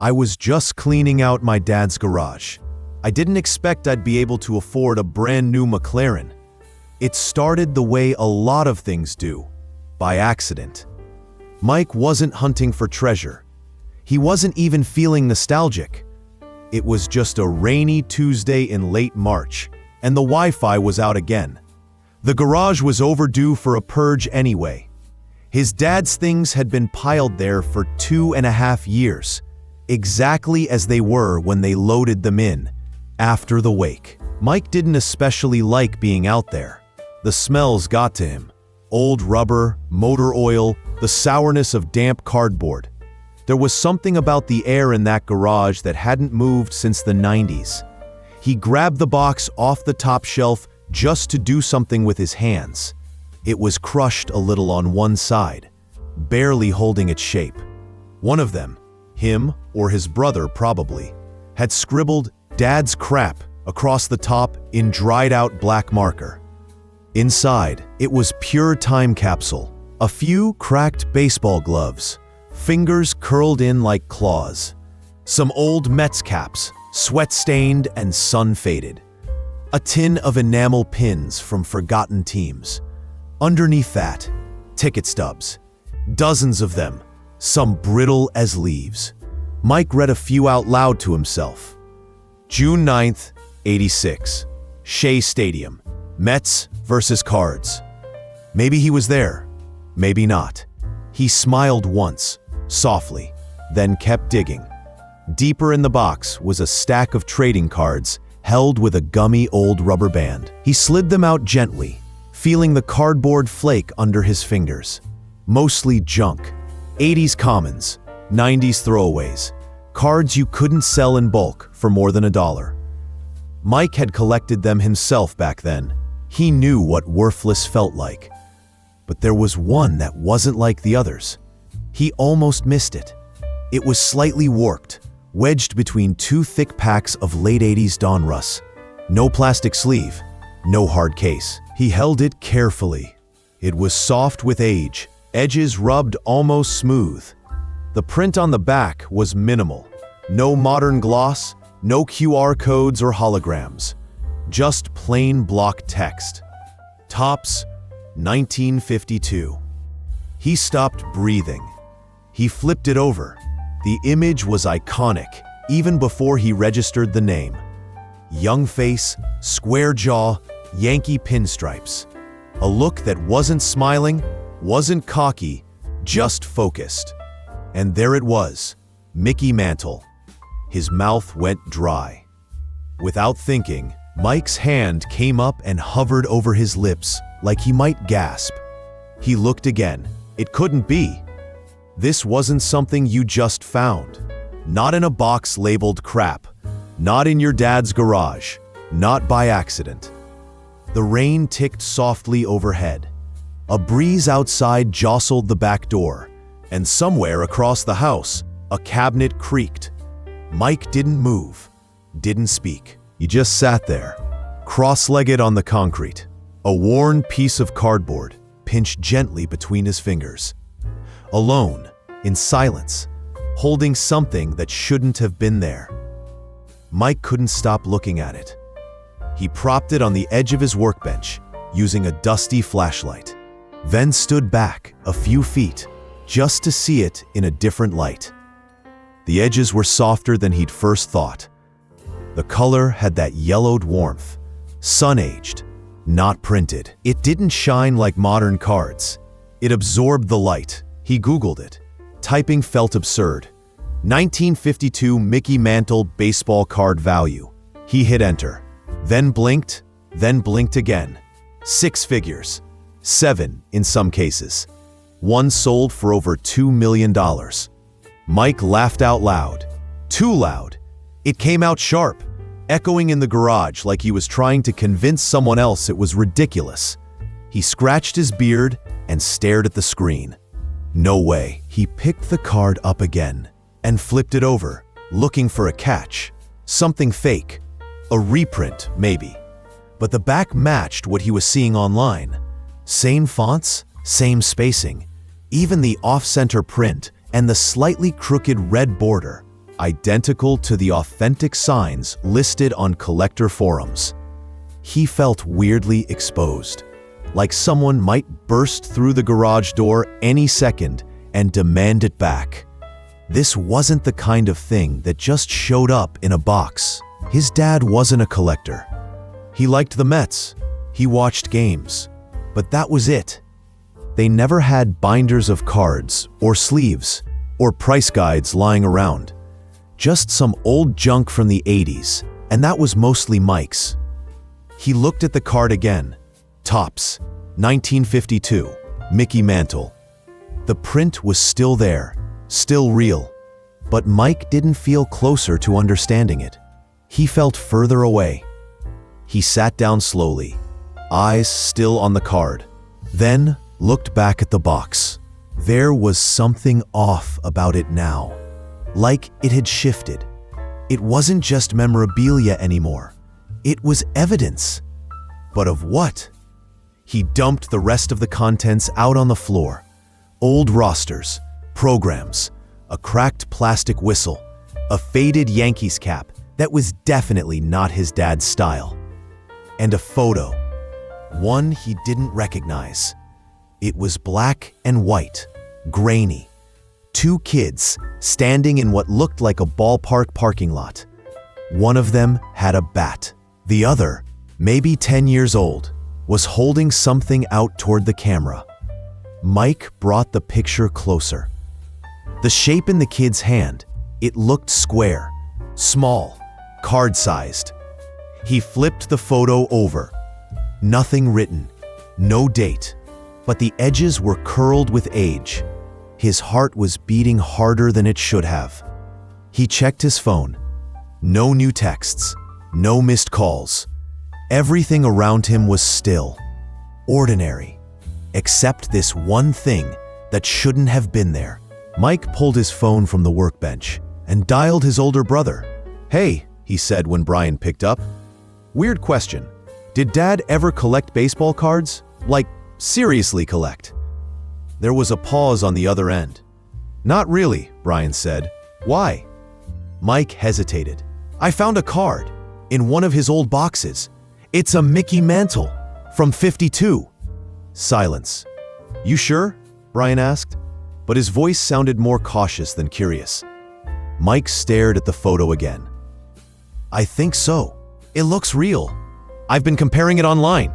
I was just cleaning out my dad's garage. I didn't expect I'd be able to afford a brand new McLaren. It started the way a lot of things do, by accident. Mike wasn't hunting for treasure. He wasn't even feeling nostalgic. It was just a rainy Tuesday in late March, and the Wi-Fi was out again. The garage was overdue for a purge anyway. His dad's things had been piled there for 2.5 years, exactly as they were when they loaded them in, after the wake. Mike didn't especially like being out there. The smells got to him. Old rubber, motor oil, the sourness of damp cardboard. There was something about the air in that garage that hadn't moved since the 90s. He grabbed the box off the top shelf just to do something with his hands. It was crushed a little on one side, barely holding its shape. One of them, him or his brother probably, had scribbled "Dad's crap" across the top in dried-out black marker. Inside, it was pure time capsule. A few cracked baseball gloves, fingers curled in like claws. Some old Mets caps, sweat-stained and sun-faded. A tin of enamel pins from forgotten teams. Underneath that, ticket stubs. Dozens of them, some brittle as leaves. Mike read a few out loud to himself. June 9th, 86. Shea Stadium. Mets versus Cards. Maybe he was there. Maybe not. He smiled once, softly, then kept digging. Deeper in the box was a stack of trading cards held with a gummy old rubber band. He slid them out gently, feeling the cardboard flake under his fingers. Mostly junk. 80s commons, 90s throwaways. Cards you couldn't sell in bulk for more than $1. Mike had collected them himself back then. He knew what worthless felt like. But there was one that wasn't like the others. He almost missed it. It was slightly warped, wedged between two thick packs of late 80s Donruss. No plastic sleeve, no hard case. He held it carefully. It was soft with age, edges rubbed almost smooth. The print on the back was minimal. No modern gloss, no QR codes or holograms. Just plain block text. Topps, 1952. He stopped breathing. He flipped it over. The image was iconic, even before he registered the name. Young face, square jaw, Yankee pinstripes. A look that wasn't smiling, wasn't cocky, just focused. And there it was, Mickey Mantle. His mouth went dry. Without thinking, Mike's hand came up and hovered over his lips, like he might gasp. He looked again. It couldn't be. This wasn't something you just found. Not in a box labeled crap. Not in your dad's garage. Not by accident. The rain ticked softly overhead. A breeze outside jostled the back door, and somewhere across the house, a cabinet creaked. Mike didn't move, didn't speak. He just sat there, cross-legged on the concrete, a worn piece of cardboard pinched gently between his fingers. Alone, in silence, holding something that shouldn't have been there. Mike couldn't stop looking at it. He propped it on the edge of his workbench, using a dusty flashlight, then stood back a few feet, just to see it in a different light. The edges were softer than he'd first thought. The color had that yellowed warmth, sun-aged, not printed. It didn't shine like modern cards. It absorbed the light. He Googled it. Typing felt absurd. 1952 Mickey Mantle baseball card value. He hit enter. Then blinked again. 6 figures. 7 in some cases. One sold for over $2 million. Mike laughed out loud. Too loud. It came out sharp, echoing in the garage like he was trying to convince someone else it was ridiculous. He scratched his beard and stared at the screen. No way. He picked the card up again and flipped it over, looking for a catch. Something fake. A reprint, maybe. But the back matched what he was seeing online. Same fonts, same spacing, even the off-center print and the slightly crooked red border. identical to the authentic signs listed on collector forums. He felt weirdly exposed, like someone might burst through the garage door any second and demand it back. This wasn't the kind of thing that just showed up in a box. His dad wasn't a collector. He liked the Mets. He watched games. But that was it. They never had binders of cards or sleeves or price guides lying around. Just some old junk from the 80s, and that was mostly Mike's. He looked at the card again. Topps, 1952, Mickey Mantle. The print was still there, still real, but Mike didn't feel closer to understanding it. He felt further away. He sat down slowly, eyes still on the card, then looked back at the box. There was something off about it now, like it had shifted. It wasn't just memorabilia anymore. It was evidence. But of what? He dumped the rest of the contents out on the floor. Old rosters, programs, a cracked plastic whistle, a faded Yankees cap that was definitely not his dad's style, and a photo, one he didn't recognize. It was black and white, grainy. Two kids standing in what looked like a ballpark parking lot. One of them had a bat. The other, maybe 10 years old, was holding something out toward the camera. Mike brought the picture closer. The shape in the kid's hand, it looked square, small, card-sized. He flipped the photo over. Nothing written, no date, but the edges were curled with age. His heart was beating harder than it should have. He checked his phone. No new texts, no missed calls. Everything around him was still, ordinary, except this one thing that shouldn't have been there. Mike pulled his phone from the workbench and dialed his older brother. "Hey," he said when Brian picked up. "Weird question. Did Dad ever collect baseball cards? Like, seriously collect?" There was a pause on the other end. "Not really," Brian said. "Why?" Mike hesitated. "I found a card in one of his old boxes. It's a Mickey Mantle from '52. Silence. "You sure?" Brian asked, but his voice sounded more cautious than curious. Mike stared at the photo again. "I think so. It looks real. I've been comparing it online."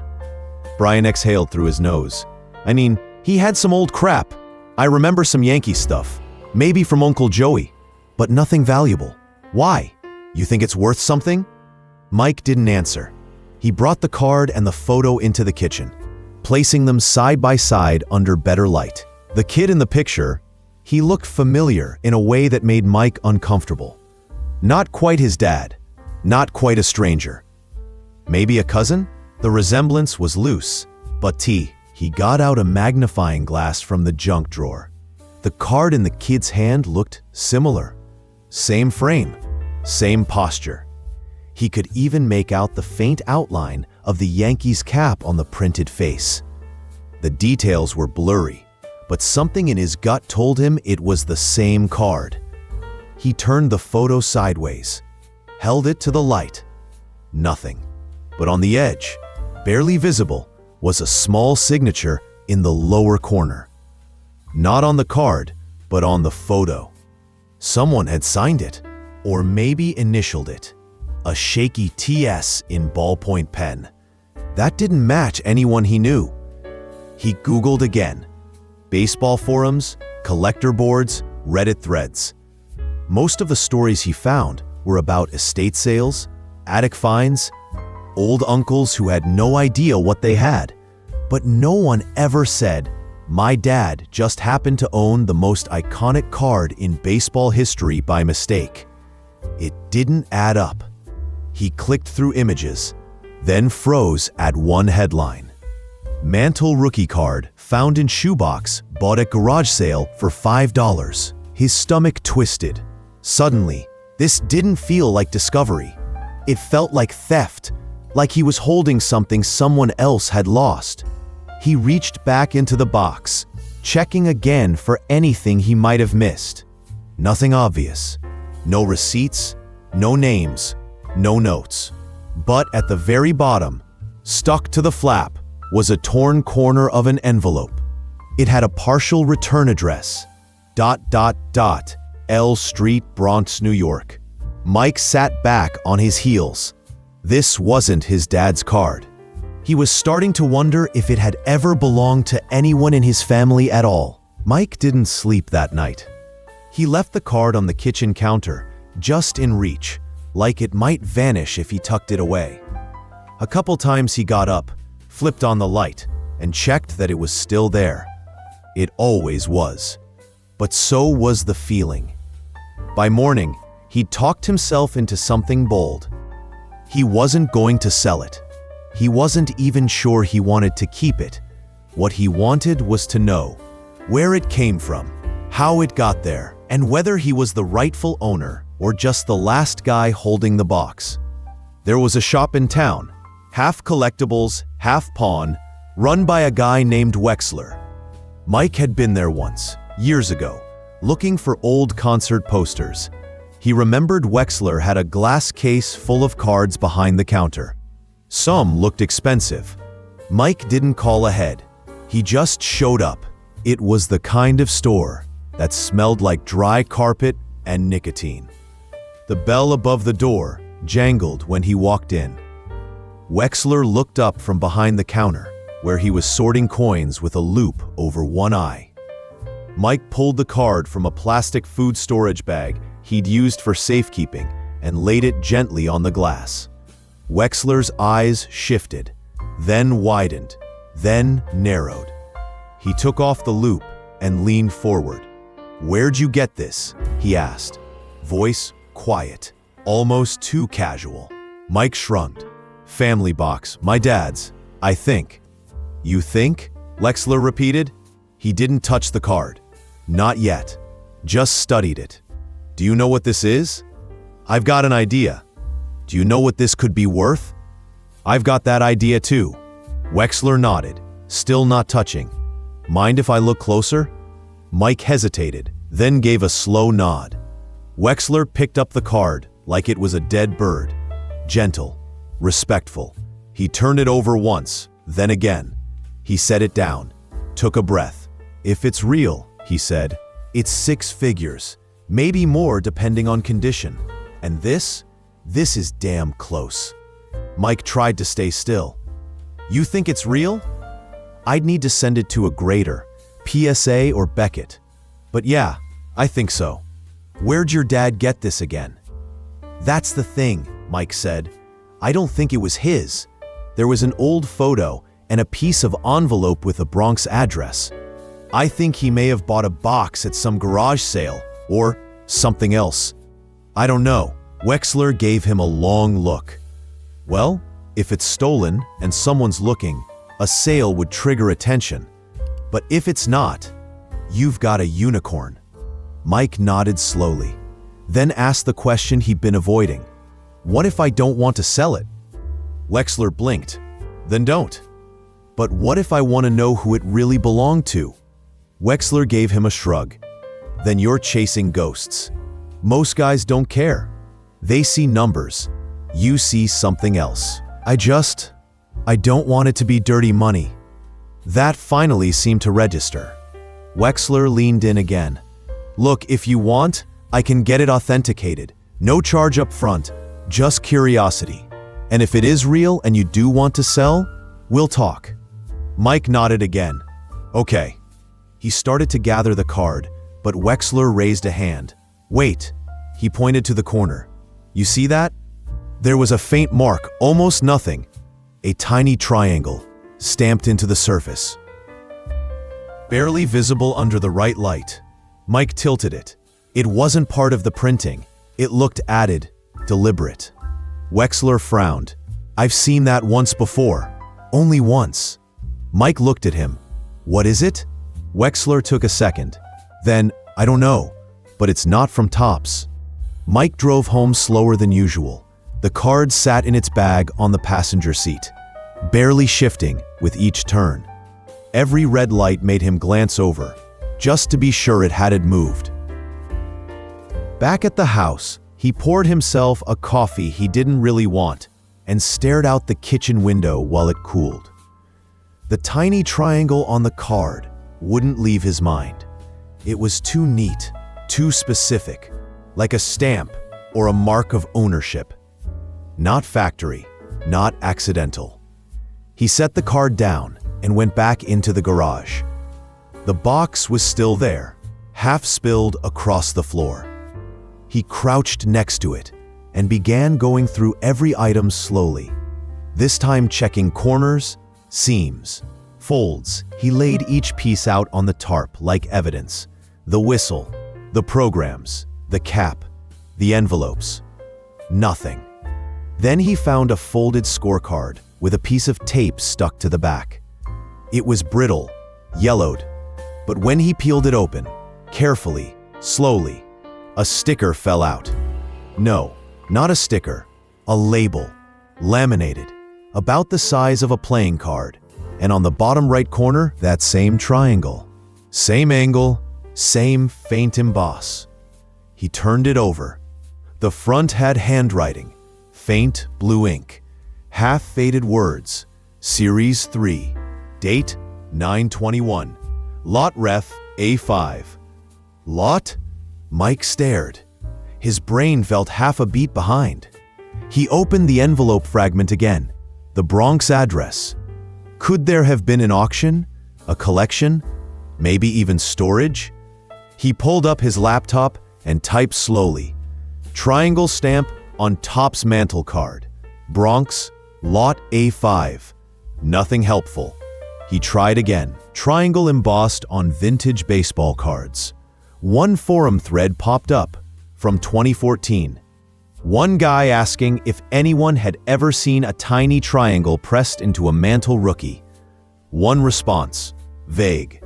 Brian exhaled through his nose. "I mean, he had some old crap. I remember some Yankee stuff, maybe from Uncle Joey, but nothing valuable. Why? You think it's worth something?" Mike didn't answer. He brought the card and the photo into the kitchen, placing them side by side under better light. The kid in the picture, he looked familiar in a way that made Mike uncomfortable. Not quite his dad, not quite a stranger. Maybe a cousin? The resemblance was loose, but he got out a magnifying glass from the junk drawer. The card in the kid's hand looked similar. Same frame, same posture. He could even make out the faint outline of the Yankees cap on the printed face. The details were blurry, but something in his gut told him it was the same card. He turned the photo sideways, held it to the light. Nothing. But on the edge, barely visible, was a small signature in the lower corner. Not on the card, but on the photo. Someone had signed it, or maybe initialed it. A shaky TS in ballpoint pen. That didn't match anyone he knew. He Googled again. Baseball forums, collector boards, Reddit threads. Most of the stories he found were about estate sales, attic finds, old uncles who had no idea what they had. But no one ever said, "My dad just happened to own the most iconic card in baseball history by mistake." It didn't add up. He clicked through images, then froze at one headline. Mantle rookie card found in shoebox, bought at garage sale for $5. His stomach twisted. Suddenly, this didn't feel like discovery. It felt like theft, like he was holding something someone else had lost. He reached back into the box, checking again for anything he might have missed. Nothing obvious. No receipts, no names, no notes. But at the very bottom, stuck to the flap, was a torn corner of an envelope. It had a partial return address. L Street, Bronx, New York. Mike sat back on his heels. This wasn't his dad's card. He was starting to wonder if it had ever belonged to anyone in his family at all. Mike didn't sleep that night. He left the card on the kitchen counter, just in reach, like it might vanish if he tucked it away. A couple times he got up, flipped on the light, and checked that it was still there. It always was. But so was the feeling. By morning, he'd talked himself into something bold. He wasn't going to sell it. He wasn't even sure he wanted to keep it. What he wanted was to know where it came from, how it got there, and whether he was the rightful owner or just the last guy holding the box. There was a shop in town, half collectibles, half pawn, run by a guy named Wexler. Mike had been there once, years ago, looking for old concert posters. He remembered Wexler had a glass case full of cards behind the counter. Some looked expensive. Mike didn't call ahead. He just showed up. It was the kind of store that smelled like dry carpet and nicotine. The bell above the door jangled when he walked in. Wexler looked up from behind the counter, where he was sorting coins with a loop over one eye. Mike pulled the card from a plastic food storage bag he'd used for safekeeping and laid it gently on the glass. Wexler's eyes shifted, then widened, then narrowed. He took off the loop and leaned forward. "Where'd you get this?" he asked. Voice quiet, almost too casual. Mike shrugged. "Family box, my dad's, I think." "You think?" Wexler repeated. He didn't touch the card. Not yet. Just studied it. "Do you know what this is?" "I've got an idea." "Do you know what this could be worth?" "I've got that idea too." Wexler nodded, still not touching. "Mind if I look closer?" Mike hesitated, then gave a slow nod. Wexler picked up the card like it was a dead bird. Gentle, respectful. He turned it over once, then again. He set it down, took a breath. "If it's real," he said, "it's 6 figures, maybe more depending on condition. And this is damn close." Mike tried to stay still. "You think it's real?" "I'd need to send it to a grader, PSA or Beckett. But yeah, I think so." "Where'd your dad get this again?" "That's the thing," Mike said. "I don't think it was his. There was an old photo and a piece of envelope with a Bronx address. I think he may have bought a box at some garage sale, or something else. I don't know." Wexler gave him a long look. "Well, if it's stolen and someone's looking, a sale would trigger attention. But if it's not, you've got a unicorn." Mike nodded slowly, then asked the question he'd been avoiding. "What if I don't want to sell it?" Wexler blinked. "Then don't." "But what if I want to know who it really belonged to?" Wexler gave him a shrug. "Then you're chasing ghosts. Most guys don't care. They see numbers. You see something else. I don't want it to be dirty money." That finally seemed to register. Wexler leaned in again. "Look, if you want, I can get it authenticated. No charge up front, just curiosity. And if it is real and you do want to sell, we'll talk." Mike nodded again. "Okay." He started to gather the card, but Wexler raised a hand. "Wait." He pointed to the corner. "You see that?" There was a faint mark, almost nothing. A tiny triangle, stamped into the surface. Barely visible under the right light. Mike tilted it. It wasn't part of the printing. It looked added, deliberate. Wexler frowned. "I've seen that once before. Only once." Mike looked at him. "What is it?" Wexler took a second. Then, "I don't know, but it's not from Topps." Mike drove home slower than usual. The card sat in its bag on the passenger seat, barely shifting with each turn. Every red light made him glance over, just to be sure it hadn't moved. Back at the house, he poured himself a coffee he didn't really want and stared out the kitchen window while it cooled. The tiny triangle on the card wouldn't leave his mind. It was too neat, too specific, like a stamp or a mark of ownership. Not factory, not accidental. He set the card down and went back into the garage. The box was still there, half spilled across the floor. He crouched next to it and began going through every item slowly, this time checking corners, seams, folds. He laid each piece out on the tarp like evidence: the whistle, the programs, the cap, the envelopes. Nothing. Then he found a folded scorecard with a piece of tape stuck to the back. It was brittle, yellowed, but when he peeled it open, carefully, slowly, a sticker fell out. No, not a sticker, a label, laminated, about the size of a playing card, and on the bottom right corner, that same triangle. Same angle, same faint emboss. He turned it over. The front had handwriting, faint blue ink, half-faded words, Series 3, date 9/21, lot ref A5. Lot? Mike stared. His brain felt half a beat behind. He opened the envelope fragment again. The Bronx address. Could there have been an auction? A collection? Maybe even storage? He pulled up his laptop and typed slowly. Triangle stamp on top's mantle card. Bronx, lot A5. Nothing helpful. He tried again. Triangle embossed on vintage baseball cards. One forum thread popped up from 2014. One guy asking if anyone had ever seen a tiny triangle pressed into a mantle rookie. One response, vague.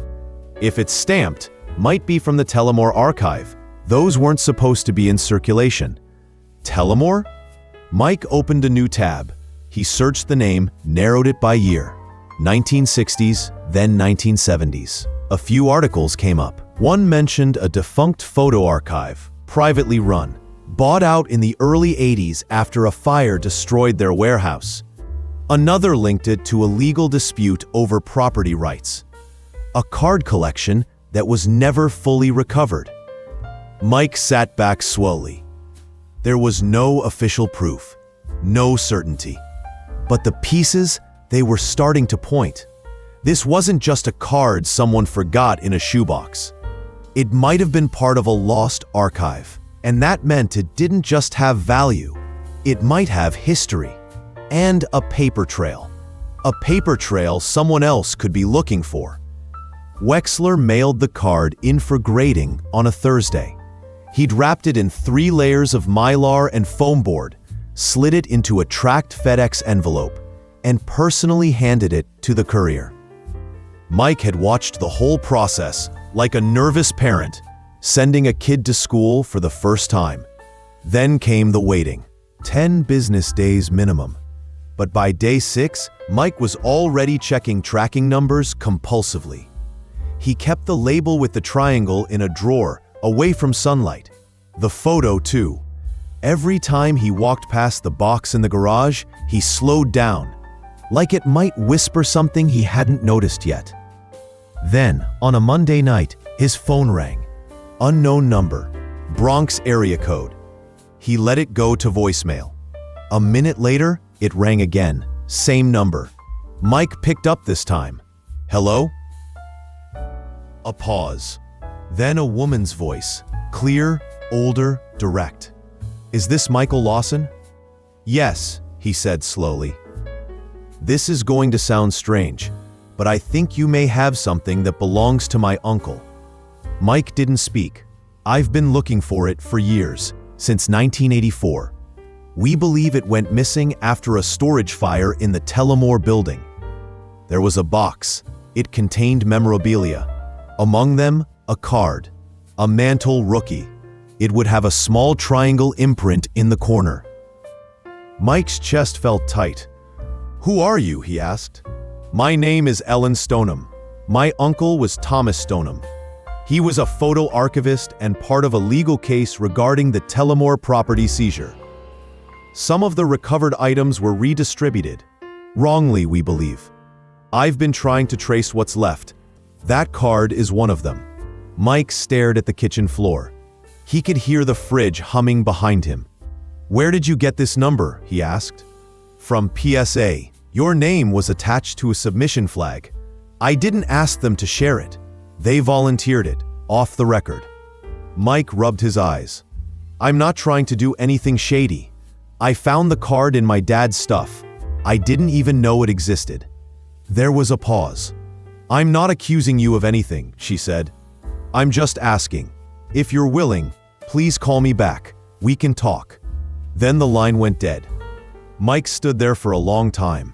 If it's stamped, might be from the Tellamore archive. Those weren't supposed to be in circulation. Tellamore? Mike opened a new tab. He searched the name, narrowed it by year. 1960s, then 1970s. A few articles came up. One mentioned a defunct photo archive, privately run, bought out in the early 80s after a fire destroyed their warehouse. Another linked it to a legal dispute over property rights. A card collection that was never fully recovered. Mike sat back slowly. There was no official proof, no certainty. But the pieces, they were starting to point. This wasn't just a card someone forgot in a shoebox. It might have been part of a lost archive, and that meant it didn't just have value. It might have history and a paper trail. A paper trail someone else could be looking for. Wexler mailed the card in for grading on a Thursday. He'd wrapped it in 3 layers of mylar and foam board, slid it into a tracked FedEx envelope, and personally handed it to the courier. Mike had watched the whole process like a nervous parent, sending a kid to school for the first time. Then came the waiting. 10 business days minimum. But by day 6, Mike was already checking tracking numbers compulsively. He kept the label with the triangle in a drawer, away from sunlight. The photo, too. Every time he walked past the box in the garage, he slowed down, like it might whisper something he hadn't noticed yet. Then, on a Monday night, his phone rang. Unknown number, Bronx area code. He let it go to voicemail. A minute later, it rang again, same number. Mike picked up this time. Hello? A pause. Then a woman's voice, clear, older, direct. Is this Michael Lawson? Yes, he said slowly. This is going to sound strange, but I think you may have something that belongs to my uncle. Mike didn't speak. I've been looking for it for years, since 1984. We believe it went missing after a storage fire in the Tellamore building. There was a box. It contained memorabilia. Among them, a card, a mantle rookie. It would have a small triangle imprint in the corner. Mike's chest felt tight. Who are you? He asked. My name is Ellen Stoneham. My uncle was Thomas Stoneham. He was a photo archivist and part of a legal case regarding the Tellamore property seizure. Some of the recovered items were redistributed. Wrongly, we believe. I've been trying to trace what's left. That card is one of them. Mike stared at the kitchen floor. He could hear the fridge humming behind him. "Where did you get this number?" he asked. "From PSA. Your name was attached to a submission flag. I didn't ask them to share it. They volunteered it, off the record." Mike rubbed his eyes. "I'm not trying to do anything shady. I found the card in my dad's stuff. I didn't even know it existed." There was a pause. "I'm not accusing you of anything," she said. "I'm just asking. If you're willing, please call me back. We can talk." Then the line went dead. Mike stood there for a long time,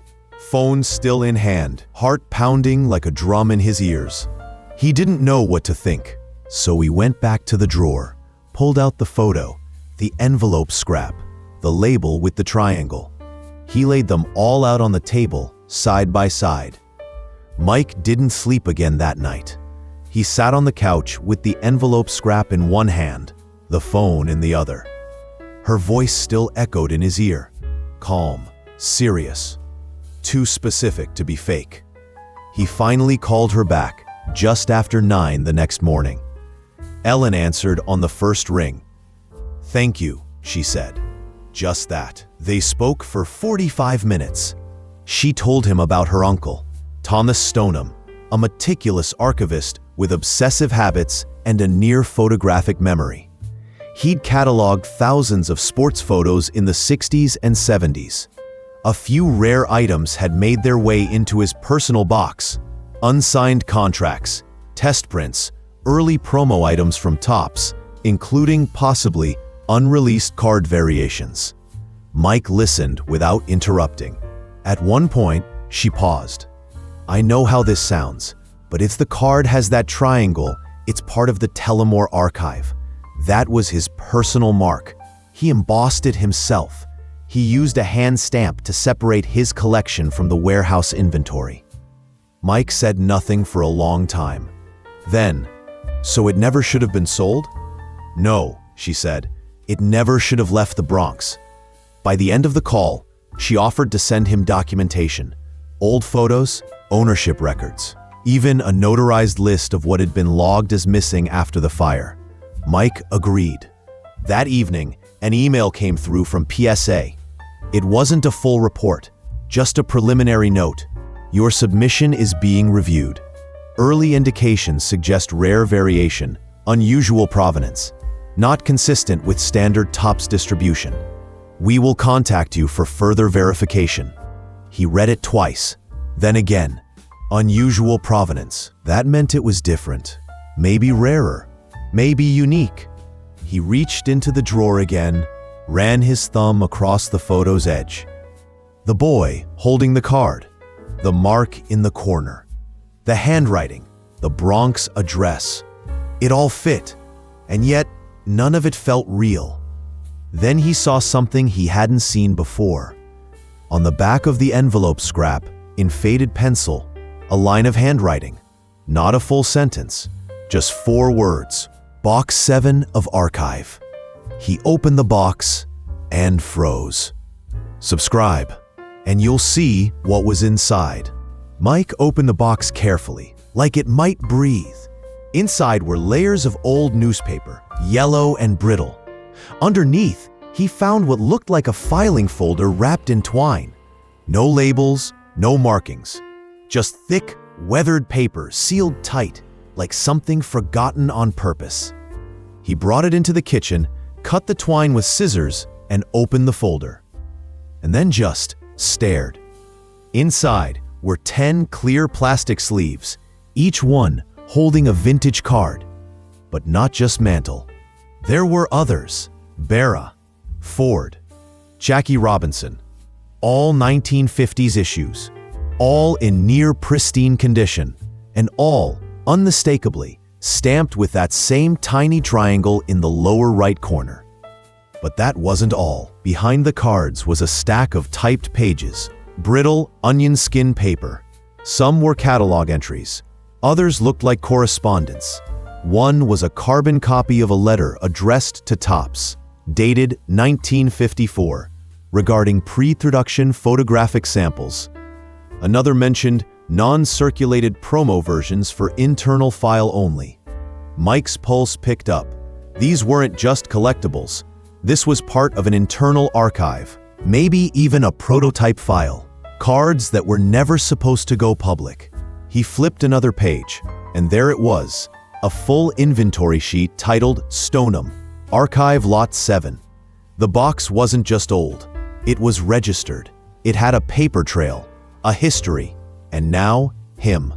phone still in hand, heart pounding like a drum in his ears. He didn't know what to think, so he went back to the drawer, pulled out the photo, the envelope scrap, the label with the triangle. He laid them all out on the table, side by side. Mike didn't sleep again that night. He sat on the couch with the envelope scrap in one hand, the phone in the other. Her voice still echoed in his ear, calm, serious, too specific to be fake. He finally called her back, just after 9 the next morning. Ellen answered on the first ring. "Thank you," she said. Just that. They spoke for 45 minutes. She told him about her uncle, Thomas Stoneham, a meticulous archivist with obsessive habits and a near photographic memory. He'd cataloged thousands of sports photos in the 60s and 70s. A few rare items had made their way into his personal box: unsigned contracts, test prints, early promo items from Topps, including possibly unreleased card variations. Mike listened without interrupting. At one point, she paused. "I know how this sounds, but if the card has that triangle, it's part of the Tellamore archive. That was his personal mark. He embossed it himself. He used a hand stamp to separate his collection from the warehouse inventory." Mike said nothing for a long time. Then, "So it never should have been sold?" "No," she said. "It never should have left the Bronx." By the end of the call, she offered to send him documentation: old photos, ownership records, even a notarized list of what had been logged as missing after the fire. Mike agreed. That evening, an email came through from PSA. It wasn't a full report, just a preliminary note. "Your submission is being reviewed. Early indications suggest rare variation, unusual provenance, not consistent with standard Topps distribution. We will contact you for further verification." He read it twice, then again. Unusual provenance. That meant it was different, maybe rarer, maybe unique. He reached into the drawer again, ran his thumb across the photo's edge. The boy holding the card, the mark in the corner, the handwriting, the Bronx address. It all fit, and yet none of it felt real. Then he saw something he hadn't seen before. On the back of the envelope scrap, in faded pencil, a line of handwriting. Not a full sentence, just 4 words: Box 7 of Archive. He opened the box and froze. "Subscribe, and you'll see what was inside." Mike opened the box carefully, like it might breathe. Inside were layers of old newspaper, yellow and brittle. Underneath, he found what looked like a filing folder wrapped in twine. No labels, no markings. Just thick, weathered paper sealed tight, like something forgotten on purpose. He brought it into the kitchen, cut the twine with scissors, and opened the folder. And then just stared. Inside were 10 clear plastic sleeves, each one holding a vintage card. But not just Mantle. There were others: Barra, Ford, Jackie Robinson. All 1950s issues, all in near pristine condition, and all, unmistakably, stamped with that same tiny triangle in the lower right corner. But that wasn't all. Behind the cards was a stack of typed pages, brittle, onion skin paper. Some were catalog entries. Others looked like correspondence. One was a carbon copy of a letter addressed to Topps, dated 1954, regarding pre-production photographic samples. Another mentioned non-circulated promo versions for internal file only. Mike's pulse picked up. These weren't just collectibles. This was part of an internal archive, maybe even a prototype file. Cards that were never supposed to go public. He flipped another page, and there it was, a full inventory sheet titled Stoneham, Archive Lot 7. The box wasn't just old, it was registered. It had a paper trail, a history, and now, him.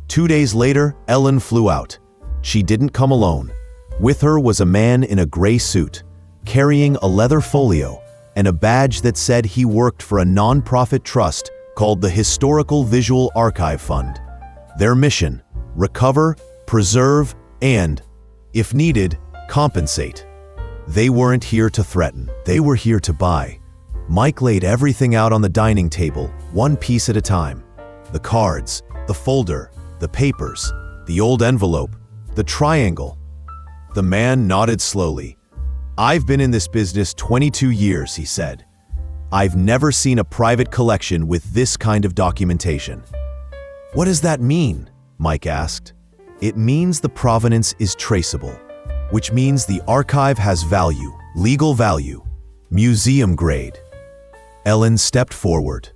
2 days later, Ellen flew out. She didn't come alone. With her was a man in a gray suit, carrying a leather folio and a badge that said he worked for a non-profit trust called the Historical Visual Archive Fund. Their mission: recover, preserve, and, if needed, compensate. They weren't here to threaten, they were here to buy. Mike laid everything out on the dining table, one piece at a time. The cards, the folder, the papers, the old envelope, the triangle. The man nodded slowly. "I've been in this business 22 years, he said. I've never seen a private collection with this kind of documentation." "What does that mean?" Mike asked. "It means the provenance is traceable, which means the archive has value, legal value, museum grade." Ellen stepped forward.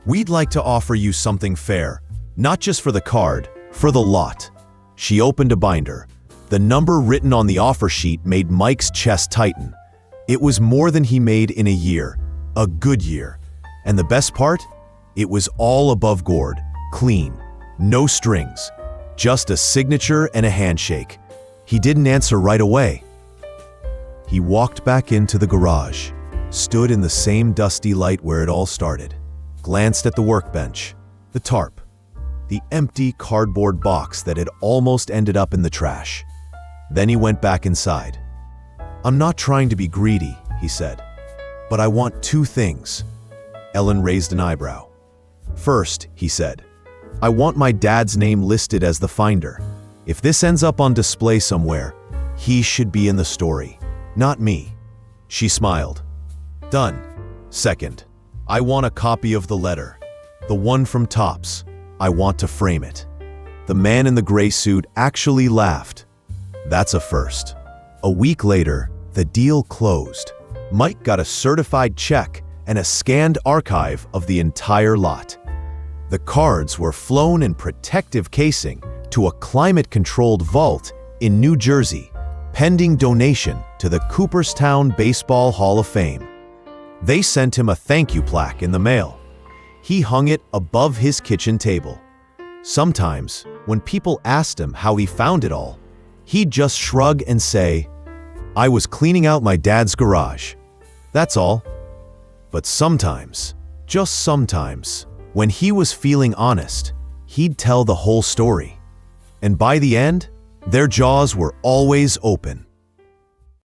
"We'd like to offer you something fair, not just for the card, for the lot." She opened a binder. The number written on the offer sheet made Mike's chest tighten. It was more than he made in a year, a good year. And the best part? It was all above board, clean, no strings, just a signature and a handshake. He didn't answer right away. He walked back into the garage, stood in the same dusty light where it all started, glanced at the workbench, the tarp, the empty cardboard box that had almost ended up in the trash. Then he went back inside. "I'm not trying to be greedy," he said, "but I want two things." Ellen raised an eyebrow. "First," he said, "I want my dad's name listed as the finder. If this ends up on display somewhere, he should be in the story, not me." She smiled. "Done." "Second, I want a copy of the letter, the one from Topps. I want to frame it." The man in the gray suit actually laughed. "That's a first." A week later, the deal closed. Mike got a certified check and a scanned archive of the entire lot. The cards were flown in protective casing to a climate-controlled vault in New Jersey, pending donation to the Cooperstown Baseball Hall of Fame. They sent him a thank you plaque in the mail. He hung it above his kitchen table. Sometimes, when people asked him how he found it all, he'd just shrug and say, "I was cleaning out my dad's garage. That's all." But sometimes, just sometimes, when he was feeling honest, he'd tell the whole story. And by the end, their jaws were always open.